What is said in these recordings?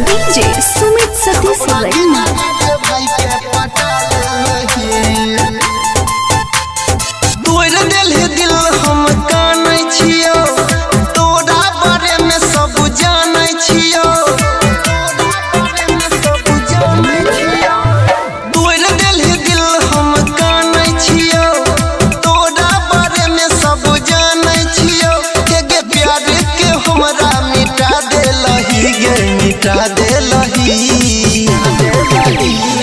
DJ Sumit Satish Verma तोड़ दिल दिल हम कानै छियो तोरा बारे में सब जानै छियो तोड़ दिल दिल हम कानै छियो तोरा बारे में सब जानै छियो के प्यार के हमरा मिटा देलही गे मिटा देलही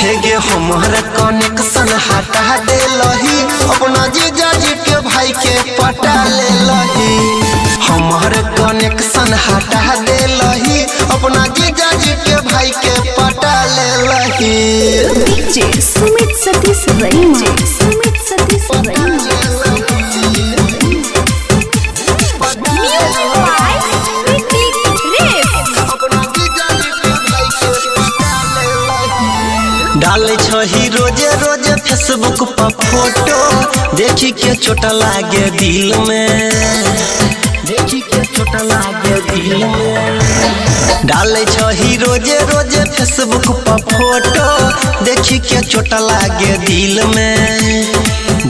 हे गे हमरा कनेक्शन हटा देलही अपना जीजा जी के भाई के पटा लेलही हमार कनेक्शन हटा देलही अपना जीजा जी के भाई के पटा लेलही DJ Sumit Satish Verma Sumit Satish Verma डाले छही रोजे रोजे फेसबुक पर फोटो देखी के चोट लागे दिल में देखी के चोट लागे दिल में डाले छही रोजे रोजे फेसबुक पर फोटो देखी के चोट लागे दिल में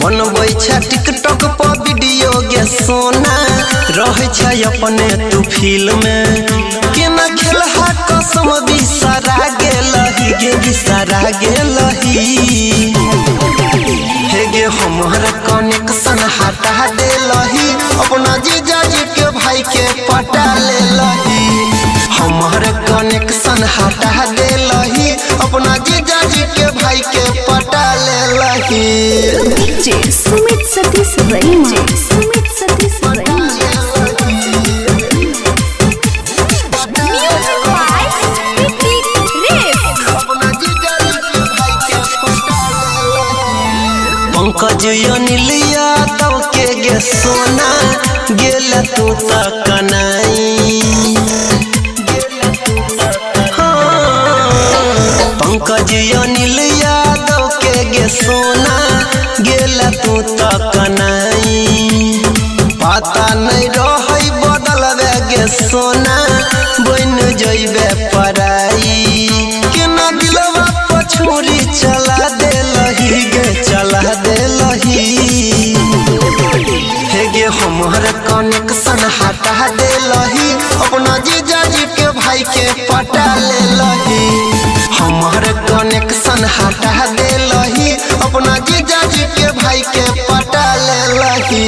बनबै छै टिकटॉक पर वीडियो गे सोना रहै छै अपने तू फिल्म में केना खेलहा कसम बिसरा गेलही गे बिसरा गेलही हे गे हमरा कनेक्शन हटा देलही अपना जीजा जी के भाई के पटा लेलही हमार कनेक्शन हटा देलही अपना जीजा जी के भाई के पटा लेलही DJ Sumit Satish Verma Sumit Satish Verma Pankaj Anil Yadav के गे सोना गेल तू तक कनाई पंकज अनिल यादव के गे सोना गेल तू तक कनाई पता नहीं रहै बदलबे गे सोना बन जइबे पराई केना दिलवा पछुरी चला देलही गे चला देलही हे गे हमार कनेक्शन हटा देलही अपना जीजा जी के भाई के पटा लेलही हमार कनेक्शन हटा देलही अपना जीजा जी के भाई के पटा लेलही।